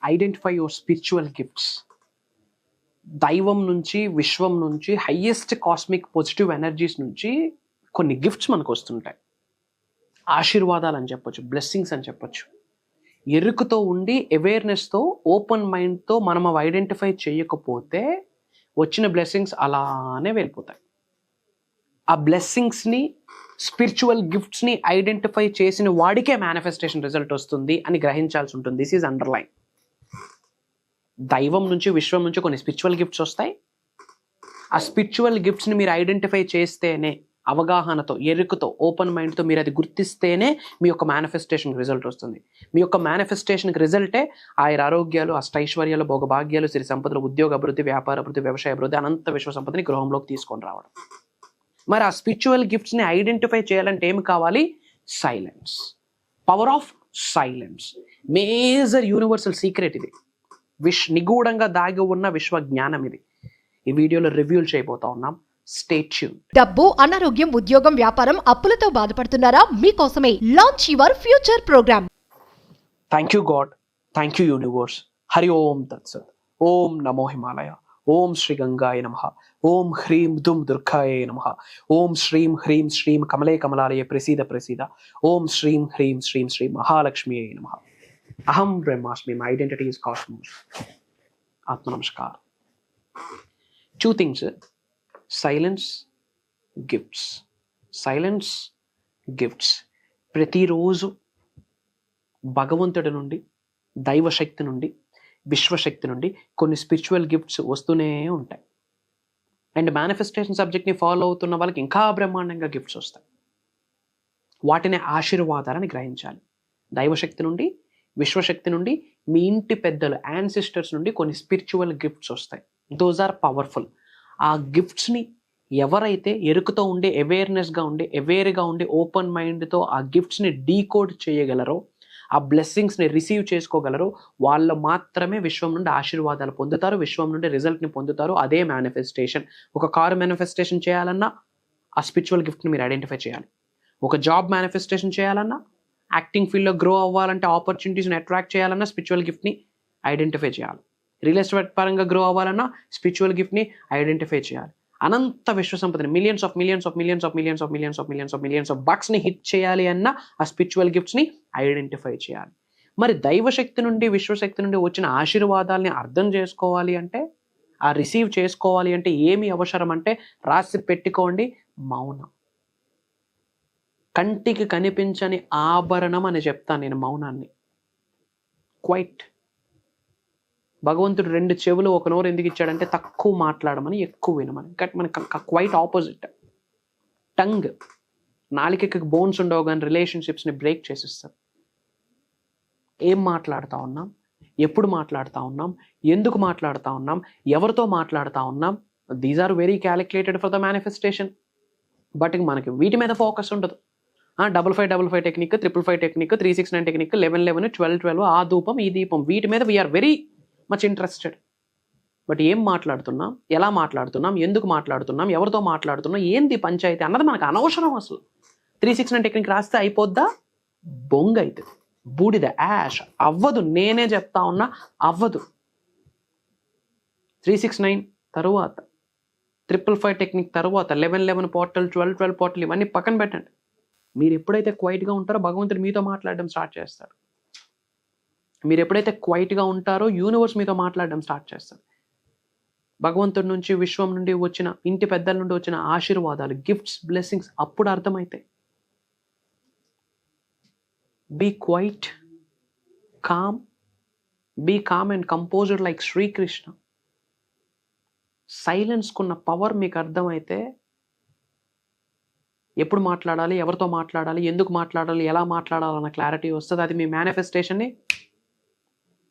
Identify your spiritual gifts. దైవం నుంచి, విశ్వం నుంచి, హయ్యెస్ట్ కాస్మిక్ పాజిటివ్ ఎనర్జీస్ నుంచి కొన్ని గిఫ్ట్స్ మనకు వస్తుంటాయి. ఆశీర్వాదాలు అని చెప్పొచ్చు, బ్లెస్సింగ్స్ అని చెప్పొచ్చు. ఎరుకతో ఉండి అవేర్నెస్తో ఓపెన్ మైండ్తో మనం అవి ఐడెంటిఫై చేయకపోతే వచ్చిన బ్లెస్సింగ్స్ అలానే వెళ్ళిపోతాయి. ఆ బ్లెస్సింగ్స్ని, స్పిరిచువల్ గిఫ్ట్స్ని ఐడెంటిఫై చేసిన వాడికే మేనిఫెస్టేషన్ రిజల్ట్ వస్తుంది అని గ్రహించాల్సి ఉంటుంది. This is underline. దైవం నుంచి, విశ్వం నుంచి కొన్ని స్పిరిచువల్ గిఫ్ట్స్ వస్తాయి. ఆ స్పిరిచువల్ గిఫ్ట్స్ని మీరు ఐడెంటిఫై చేస్తేనే, అవగాహనతో, ఎరుకతో, ఓపెన్ మైండ్తో మీరు అది గుర్తిస్తేనే మీ యొక్క మేనిఫెస్టేషన్కి రిజల్ట్ వస్తుంది. మీ యొక్క మేనిఫెస్టేషన్కి రిజల్టే ఆరోగ్యాలు, అష్టైశ్వర్యాలు, భోగభాగ్యాలు, సిరి సంపదలు, ఉద్యోగ అభివృద్ధి, వ్యాపార అభివృద్ధి, వ్యవసాయ అభివృద్ధి, అనంత విశ్వ సంపదని గృహంలోకి తీసుకొని రావడం. మరి ఆ స్పిరిచువల్ గిఫ్ట్స్ని ఐడెంటిఫై చేయాలంటే ఏమి కావాలి? Silence. Power of silence major universal secret ఇది. నిగూఢంగా దాగి ఉన్న విశ్వ జ్ఞానం ఇది. ఈ వీడియోలో రివ్యూలు చేయబోతా ఉన్నాం. Stay tuned. డబ్బు, అనారోగ్యం, ఉద్యోగం, వ్యాపారం, అప్పులతో బాధపడుతున్నారా? మీకోసమే launch your future program. Thank you God, thank you universe. Hari Om తత్సత్. ఓం నమో హిమాలయ. ఓం శ్రీ గంగాయ నమః. ఓం హ్రీం దుమ్ దుర్గాయ నమః. ఓం శ్రీం హ్రీం శ్రీం కమలే కమలాలయ ప్రసీద ప్రసీద. ఓం శ్రీం హ్రీం శ్రీం శ్రీ మహాలక్ష్మియే నమః. అహం బ్రహ్మాస్మి. My identity is cosmos. ఆత్మ నమస్కారం. 2 things: silence, gifts. Silence, gifts. ప్రతిరోజు భగవంతుడి నుండి, దైవశక్తి నుండి, విశ్వశక్తి నుండి కొన్ని స్పిరిచువల్ గిఫ్ట్స్ వస్తూనే ఉంటాయి. అండ్ మేనిఫెస్టేషన్ సబ్జెక్ట్ని ఫాలో అవుతున్న వాళ్ళకి ఇంకా బ్రహ్మాండంగా గిఫ్ట్స్ వస్తాయి. వాటిని ఆశీర్వాదాలని గ్రహించాలి. దైవశక్తి నుండి, విశ్వశక్తి నుండి, మీ ఇంటి పెద్దలు, యాన్సిస్టర్స్ నుండి కొన్ని స్పిరిచువల్ గిఫ్ట్స్ వస్తాయి. Those are powerful. ఆ గిఫ్ట్స్ని ఎవరైతే ఎరుకతో ఉండి, అవేర్నెస్గా ఉండి, అవేర్గా ఉండి, ఓపెన్ మైండ్తో ఆ గిఫ్ట్స్ని డీకోడ్ చేయగలరో, ఆ బ్లెస్సింగ్స్ని రిసీవ్ చేసుకోగలరో, వాళ్ళు మాత్రమే విశ్వం నుండి ఆశీర్వాదాలు పొందుతారు, విశ్వం నుండి రిజల్ట్ని పొందుతారు. అదే మేనిఫెస్టేషన్. ఒక కారు మేనిఫెస్టేషన్ చేయాలన్నా ఆ స్పిరిచువల్ గిఫ్ట్ని మీరు ఐడెంటిఫై చేయాలి. ఒక జాబ్ మేనిఫెస్టేషన్ చేయాలన్నా, యాక్టింగ్ ఫీల్డ్లో గ్రో అవ్వాలంటే, ఆపర్చునిటీస్ని అట్రాక్ట్ చేయాలన్నా స్పిరిచువల్ గిఫ్ట్ని ఐడెంటిఫై చేయాలి. రియల్ ఎస్టేట్ పరంగా గ్రో అవ్వాలన్నా స్పిరిచువల్ గిఫ్ట్ని ఐడెంటిఫై చేయాలి. అనంత విశ్వ సంపదని, మిలియన్స్ ఆఫ్ బక్స్ని హిట్ చేయాలి అన్న ఆ స్పిరిచువల్ గిఫ్ట్స్ని ఐడెంటిఫై చేయాలి. మరి దైవశక్తి నుండి, విశ్వశక్తి నుండి వచ్చిన ఆశీర్వాదాలని అర్థం చేసుకోవాలి అంటే, ఆ రిసీవ్ చేసుకోవాలి అంటే ఏమి అవసరం అంటే రాసి పెట్టుకోండి: మౌనం. కంటికి కనిపించని ఆభరణం అని చెప్తాను నేను మౌనాన్ని. క్వైట్. భగవంతుడు 2 చెవులు, 1 నోరు ఎందుకు ఇచ్చాడంటే తక్కువ మాట్లాడమని, ఎక్కువ వినమని. మనకి క్వైట్ ఆపోజిట్. టంగ్, నాలికకి బోన్స్ ఉండవు కానీ రిలేషన్షిప్స్ని బ్రేక్ చేసిస్తారు. ఏం మాట్లాడుతూ ఉన్నాం, ఎప్పుడు మాట్లాడుతూ ఉన్నాం, ఎందుకు మాట్లాడుతూ ఉన్నాం, ఎవరితో మాట్లాడుతూ ఉన్నాం, these are very calculated for the manifestation. But మనకి వీటి మీద ఫోకస్ ఉండదు. 5555 టెక్నిక్, 555 టెక్నిక్, 369 టెక్నిక్, 1111, 1212, ఆ ధూపం, ఈ దీపం, వీటి మీద we are very much interested. But ఏం మాట్లాడుతున్నాం, ఎలా మాట్లాడుతున్నాం, ఎందుకు మాట్లాడుతున్నాం, ఎవరితో మాట్లాడుతున్నాం, ఏంది పంచాయతీ అన్నది మనకు అనవసరం. అసలు 369 టెక్నిక్ రాస్తే అయిపోద్దా? బొంగ అవుతుంది, బూడిద, యాష్ అవ్వదు. నేనే చెప్తా ఉన్నా, అవ్వదు. 369 తరువాత, 555 టెక్నిక్ తరువాత, 1111 పోర్టల్, 1212 పోర్టల్, ఇవన్నీ పక్కన పెట్టండి. మీరు ఎప్పుడైతే క్వైట్గా ఉంటారో భగవంతుడు మీతో మాట్లాడడం స్టార్ట్ చేస్తాడు. మీరు ఎప్పుడైతే క్వైట్గా ఉంటారో యూనివర్స్ మీతో మాట్లాడడం స్టార్ట్ చేస్తారు. భగవంతుడి నుంచి, విశ్వం నుండి వచ్చిన, ఇంటి పెద్దల నుండి వచ్చిన ఆశీర్వాదాలు, గిఫ్ట్స్, బ్లెస్సింగ్స్ అప్పుడు అర్థమవుతాయి. Be quiet, calm, be calm and composed like Sri Krishna. సైలెన్స్కున్న పవర్ మీకు అర్థమైతే ఎప్పుడు మాట్లాడాలి, ఎవరితో మాట్లాడాలి, ఎందుకు మాట్లాడాలి, ఎలా మాట్లాడాలన్న క్లారిటీ వస్తుంది. అది మీ మేనిఫెస్టేషన్ని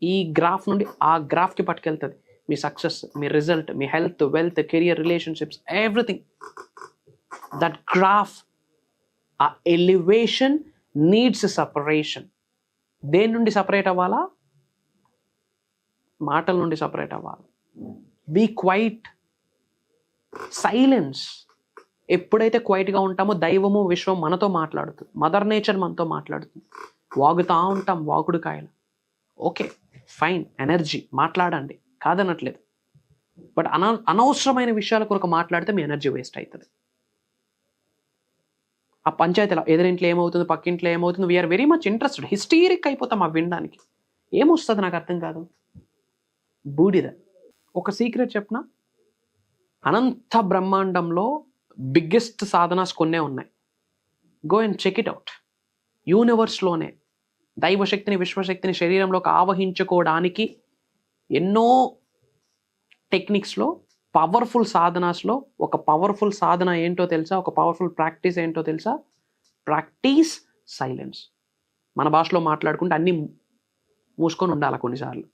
ఈ గ్రాఫ్ నుండి ఆ గ్రాఫ్కి పట్టుకెళ్తుంది. మీ సక్సెస్, మీ రిజల్ట్, మీ health, wealth, career, relationships, everything. That graph, ఆ ఎలివేషన్ నీడ్స్ సపరేషన్. దేని నుండి సపరేట్ అవ్వాలా? మాటల నుండి సపరేట్ అవ్వాలి. Be quiet, silence. ఎప్పుడైతే క్వైట్గా ఉంటామో దైవము, విశ్వం మనతో మాట్లాడుతుంది. మదర్ నేచర్ మనతో మాట్లాడుతుంది. వాగుతూ ఉంటాం వాగుడు కాయలు. ఓకే, ఫైన్, ఎనర్జీ మాట్లాడండి, కాదనట్లేదు. బట్ అనవసరమైన విషయాల కొరకు మాట్లాడితే మీ ఎనర్జీ వేస్ట్ అవుతుంది. ఆ పంచాయతీలో ఎదురింట్లో ఏమవుతుంది, పక్కింట్లో ఏమవుతుంది, we are very much interested, hysteric అయిపోతాం ఆ వినడానికి. ఏమొస్తుంది నాకు అర్థం కాదు, బూడిద. ఒక సీక్రెట్ చెప్పిన, అనంత బ్రహ్మాండంలో బిగ్గెస్ట్ సాధనాస్ కొన్నే ఉన్నాయి. Go and check it out. యూనివర్స్లోనే దైవశక్తిని, విశ్వశక్తిని శరీరంలోకి ఆవహించుకోవడానికి ఎన్నో టెక్నిక్స్లో, పవర్ఫుల్ సాధనాస్లో ఒక పవర్ఫుల్ సాధన ఏంటో తెలుసా, ఒక పవర్ఫుల్ ప్రాక్టీస్ ఏంటో తెలుసా? Practice silence. మన భాషలో మాట్లాడుకుంటే అన్నీ మూసుకొని ఉండాలి కొన్నిసార్లు.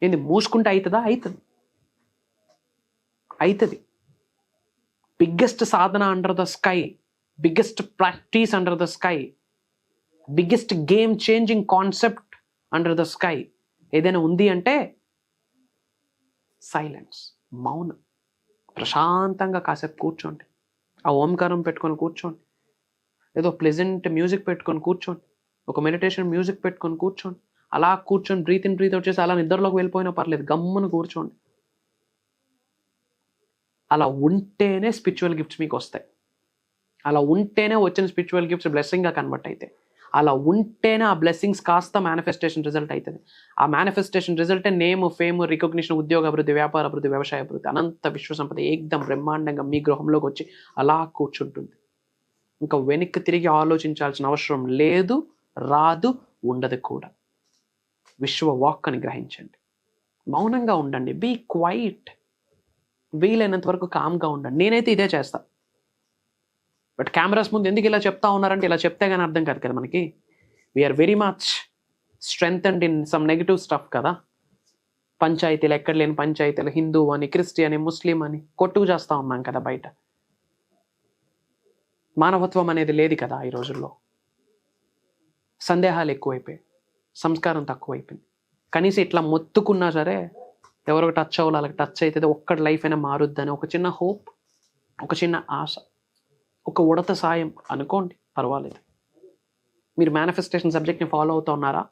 ఏంది మూసుకుంటే అవుతుందా? అవుతుంది. బిగ్గెస్ట్ సాధన under the sky, biggest practice under the sky, biggest game changing concept under the sky ఏదైనా ఉంది అంటే సైలెన్స్, మౌనం. ప్రశాంతంగా కాసేపు కూర్చోండి, ఆ ఓంకారం పెట్టుకొని కూర్చోండి, ఏదో ప్లెజెంట్ మ్యూజిక్ పెట్టుకొని కూర్చోండి, ఒక మెడిటేషన్ మ్యూజిక్ పెట్టుకొని కూర్చోండి. అలా కూర్చొని బ్రీత్ ఇన్ బ్రీత్ అవుట్ చేసి అలా నిద్రలోకి వెళ్ళిపోయినా పర్లేదు, గమ్మున కూర్చోండి. అలా ఉంటేనే స్పిరిచువల్ గిఫ్ట్స్ మీకు వస్తాయి. అలా ఉంటేనే వచ్చిన స్పిరిచువల్ గిఫ్ట్స్ బ్లెస్సింగ్గా కన్వర్ట్ అవుతాయి. అలా ఉంటేనే ఆ బ్లెస్సింగ్స్ కాస్త మేనిఫెస్టేషన్ రిజల్ట్ అవుతుంది. ఆ మేనిఫెస్టేషన్ రిజల్టే నేమ్, ఫేమ్, రికగ్నిషన్, ఉద్యోగ అభివృద్ధి, వ్యాపార అభివృద్ధి, వ్యవసాయ అభివృద్ధి, అనంత విశ్వ సంపద ఏకదం బ్రహ్మాండంగా మీ గృహంలోకి వచ్చి అలా కూర్చుంటుంది. ఇంకా వెనక్కి తిరిగి ఆలోచించాల్సిన అవసరం లేదు, రాదు, ఉండదు కూడా. విశ్వ వాక్ అని గ్రహించండి, మౌనంగా ఉండండి, బీ క్వైట్, వీలైనంత వరకు కామ్గా ఉండండి. నేనైతే ఇదే చేస్తా. బట్ కెమెరాస్ ముందు ఎందుకు ఇలా చెప్తా ఉన్నారంటే, ఇలా చెప్తే కానీ అర్థం కాదు కదా మనకి. We are very much strengthened in some negative stuff కదా. పంచాయతీలు, ఎక్కడ లేని పంచాయతీలు, హిందూ అని, క్రిస్టియన్ అని, ముస్లిం అని కొట్టుకు చేస్తూ ఉన్నాం కదా బయట. మానవత్వం అనేది లేదు కదా ఈ రోజుల్లో. సందేహాలు ఎక్కువైపోయాయి, సంస్కారం తక్కువైపోయింది. కనీసం ఇట్లా మొత్తుకున్నా సరే ఎవరికి టచ్ అవ్వాలి, వాళ్ళకి టచ్ అవుతుంది, ఒక్కటి లైఫ్ అయినా మారుద్దని ఒక చిన్న హోప్, ఒక చిన్న ఆశ, ఒక ఉడత సాయం అనుకోండి, పర్వాలేదు. మీరు మేనిఫెస్టేషన్ సబ్జెక్ట్ని ఫాలో అవుతూ ఉన్నారా?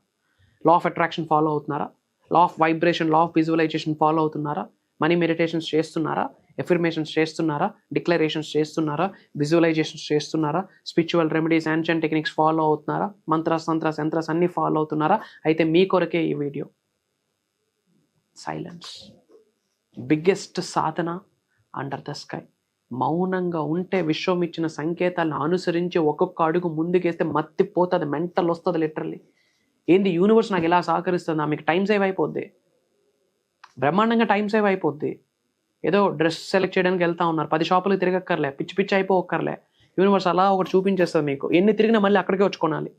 లా ఆఫ్ అట్రాక్షన్ ఫాలో అవుతున్నారా? Law of vibration, law of visualization follow అవుతున్నారా? మనీ మెడిటేషన్స్ చేస్తున్నారా? ఎఫర్మేషన్స్ చేస్తున్నారా? డిక్లరేషన్స్ చేస్తున్నారా? విజువలైజేషన్స్ చేస్తున్నారా? Spiritual remedies, ancient techniques follow అవుతున్నారా? మంత్రాస్, తంత్రాస్, యంత్రాస్ అన్నీ ఫాలో అవుతున్నారా? అయితే మీ కొరకే ఈ వీడియో. సైలెన్స్, బిగ్గెస్ట్ సాధన అండర్ ద స్కై. మౌనంగా ఉంటే విశ్వం ఇచ్చిన సంకేతాలను అనుసరించి ఒక్కొక్క అడుగు ముందుకేస్తే మత్తిపోతుంది, మెంటల్ వస్తుంది లిటరల్లీ. ఏంది యూనివర్స్ నాకు ఎలా సహకరిస్తుందా? మీకు టైం సేవ్ అయిపోద్ది, బ్రహ్మాండంగా టైం సేవ్ అయిపోద్ది. ఏదో డ్రెస్ సెలెక్ట్ చేయడానికి వెళ్తా ఉన్నారు, 10 షాపులు తిరగక్కర్లే, పిచ్చి పిచ్చి అయిపోక్కర్లే. యూనివర్స్ అలా ఒకటి చూపించేస్తుంది మీకు. ఎన్ని తిరిగినా మళ్ళీ అక్కడికే వచ్చుకోనాలి.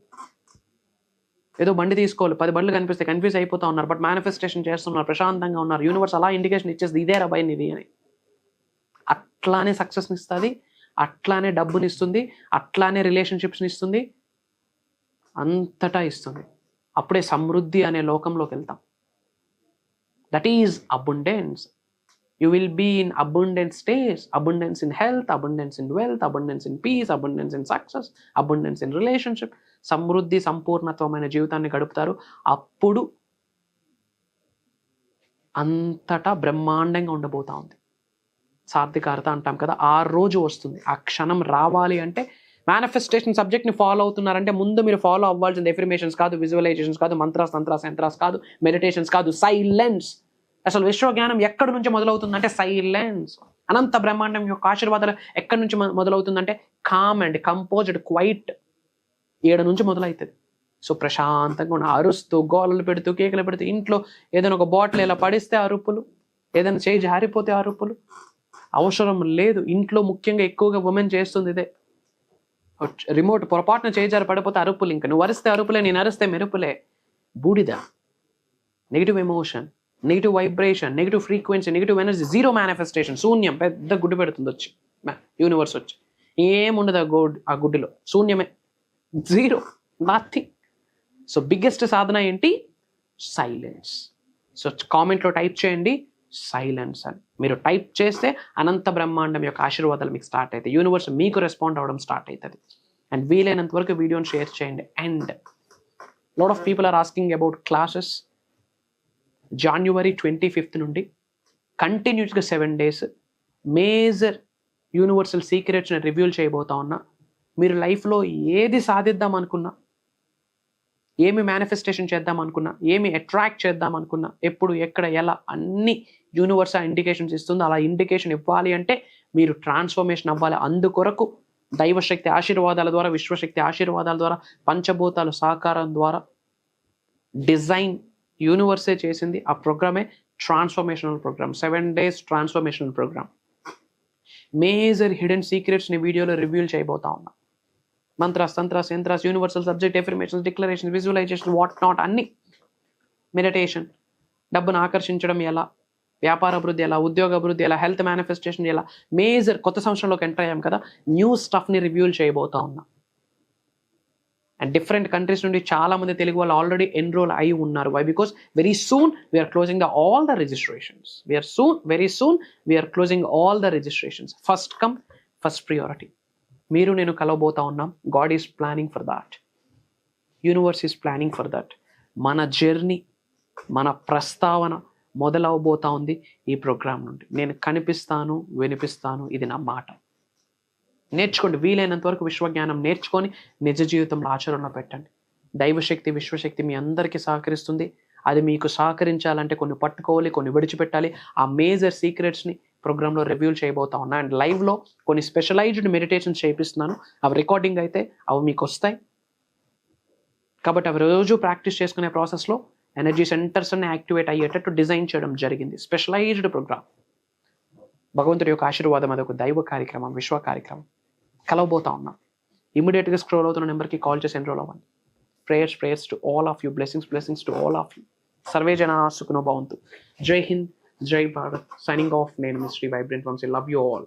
ఏదో బండి తీసుకోవాలి, 10 బండ్లు కనిపిస్తే కన్ఫ్యూజ్ అయిపోతా ఉన్నారు, బట్ మేనిఫెస్టేషన్ చేస్తున్నారు, ప్రశాంతంగా ఉన్నారు. యూనివర్స్ అలా ఇండికేషన్ ఇచ్చేస్తుంది, ఇదే రాబాయి నీది అని. అట్లానే సక్సెస్ని ఇస్తుంది, అట్లానే డబ్బుని ఇస్తుంది, అట్లానే రిలేషన్షిప్స్ని ఇస్తుంది, అంతటా ఇస్తుంది. అప్పుడే సమృద్ధి అనే లోకంలోకి వెళ్తాం. That is abundance. You will be in abundant states, abundance in health, abundance in wealth, abundance in peace, abundance in success, abundance in relationship. సమృద్ధి, సంపూర్ణత్వమైన జీవితాన్ని గడుపుతారు. అప్పుడు అంతటా బ్రహ్మాండంగా ఉండబోతా ఉంది. సార్థకారత అంటాం కదా, ఆ రోజు వస్తుంది. ఆ క్షణం రావాలి అంటే మేనిఫెస్టేషన్ సబ్జెక్ట్ని ఫాలో అవుతున్నారంటే ముందు మీరు ఫాలో అవ్వాల్సింది ఎఫర్మేషన్స్ కాదు, విజువలైజేషన్స్ కాదు, మంత్రాస్, తంత్రాస్, యంత్రాస్ కాదు, మెడిటేషన్స్ కాదు, సైలెన్స్. అసలు విశ్వజ్ఞానం ఎక్కడి నుంచి మొదలవుతుందంటే సైలెన్స్. అనంత బ్రహ్మాండం యొక్క ఆశీర్వాదాలు ఎక్కడి నుంచి మొదలవుతుందంటే కామ్ అండ్ కంపోజ్డ్, క్వైట్, ఏడ నుంచి మొదలవుతుంది. సో ప్రశాంతంగా ఉన్న, అరుస్తూ, గోలలు పెడుతూ, కేకలు పెడుతూ, ఇంట్లో ఏదైనా ఒక బాటిల్ ఇలా పడిస్తే అరుపులు, ఏదైనా చేయి జారిపోతే అరుపులు అవసరం లేదు. ఇంట్లో ముఖ్యంగా ఎక్కువగా ఉమెన్ చేస్తుంది ఇదే. రిమోట్ పొరపాటున చేయి జారి పడిపోతే అరుపులు, ఇంకా నువ్వు అరిస్తే అరుపులే, నేను అరిస్తే మెరుపులే. బూడిద, negative emotion, negative vibration, negative frequency, negative energy, zero manifestation, శూన్యం. పెద్ద గుడ్డు పెడుతుంది వచ్చి యూనివర్స్ వచ్చి, ఏముండదు ఆ గుడ్డిలో, శూన్యమే, జీరో, నథింగ్. సో బిగ్గెస్ట్ సాధన ఏంటి? సైలెన్స్. సో కామెంట్లో టైప్ చేయండి సైలెన్స్ అని. మీరు టైప్ చేస్తే అనంత బ్రహ్మాండం యొక్క ఆశీర్వాదాలు మీకు స్టార్ట్ అవుతాయి. యూనివర్స్ మీకు రెస్పాండ్ అవ్వడం స్టార్ట్ అవుతుంది. అండ్ వీలైనంత వరకు వీడియోని షేర్ చేయండి. And lot of people are asking about classes. January 25th నుండి కంటిన్యూస్గా 7 days మేజర్ యూనివర్సల్ సీక్రెట్స్ని రివ్యూల్ చేయబోతా ఉన్నా. మీరు లైఫ్లో ఏది సాధిద్దాం అనుకున్నా, ఏమి మేనిఫెస్టేషన్ చేద్దాం అనుకున్నా, ఏమి అట్రాక్ట్ చేద్దాం అనుకున్నా, ఎప్పుడు ఎక్కడ ఎలా అన్ని యూనివర్స్ ఆ ఇండికేషన్స్ ఇస్తుంది. అలా ఇండికేషన్ ఇవ్వాలి అంటే మీరు ట్రాన్స్ఫర్మేషన్ అవ్వాలి. అందుకొరకు దైవశక్తి ఆశీర్వాదాల ద్వారా, విశ్వశక్తి ఆశీర్వాదాల ద్వారా, పంచభూతాల సహకారం ద్వారా డిజైన్ యూనివర్సే చేసింది. ఆ ప్రోగ్రామే transformational programme, 7 days transformational programme. Major hidden సీక్రెట్స్ని వీడియోలో రివ్యూల్ చేయబోతా ఉన్నా. Mantras, tantras, yantras, universal subject, affirmations, declaration, visualisation, what not అన్ని, మెడిటేషన్, డబ్బును ఆకర్షించడం ఎలా, వ్యాపార అభివృద్ధి ఎలా, ఉద్యోగ అభివృద్ధి ఎలా, హెల్త్ మేనిఫెస్టేషన్ ఎలా, మేజర్ కొత్త సంవత్సరంలోకి ఎంటర్ అయ్యాం కదా, న్యూ స్టఫ్ని రివ్యూల్ చేయబోతా ఉన్నా. అండ్ డిఫరెంట్ కంట్రీస్ నుండి చాలా మంది తెలుగు వాళ్ళు ఆల్రెడీ ఎన్రోల్ అయి ఉన్నారు. Why? Because very soon we are closing all the registrations. Very soon we are closing all the registrations. First come first priority. మీరు నేను కలవబోతా ఉన్నాం. God is planning for that, universe is planning for that. మన journey, మన ప్రస్తావన మొదలవబోతా ఉంది ఈ programme నుండి. నేను కనిపిస్తాను, వినిపిస్తాను, ఇది నా మాట. నేర్చుకోండి, వీలైనంత వరకు విశ్వజ్ఞానం నేర్చుకొని నిజ జీవితంలో ఆచరణలో పెట్టండి. దైవశక్తి, విశ్వశక్తి మీ అందరికీ సహకరిస్తుంది. అది మీకు సహకరించాలంటే కొన్ని పట్టుకోవాలి, కొన్ని విడిచిపెట్టాలి. ఆ మేజర్ సీక్రెట్స్ని ప్రోగ్రాంలో రివ్యూల్ చేయబోతా ఉన్నా. అండ్ లైవ్లో కొన్ని స్పెషలైజ్డ్ మెడిటేషన్స్ చేపిస్తున్నాను. అవి రికార్డింగ్ అయితే అవి మీకు వస్తాయి. కాబట్టి అవి రోజు ప్రాక్టీస్ చేసుకునే ప్రాసెస్లో ఎనర్జీ సెంటర్స్ అన్ని యాక్టివేట్ అయ్యేటట్టు డిజైన్ చేయడం జరిగింది. Specialised programme. భగవంతుడి యొక్క ఆశీర్వాదం, అది ఒక దైవ కార్యక్రమం, విశ్వ కార్యక్రమం. కలవబోతా ఉన్నాం. ఇమీడియట్గా స్క్రోల్ అవుతున్న నెంబర్కి కాల్ చేసి ఎన్రోల్ అవ్వండి. Prayers to all of you. Blessings to all of you. Survey జనా సుఖినో భవంతు. జై హింద్, జై భారత్. Signing off. నేను మీ Shri vibrant Vamshi. Love you all.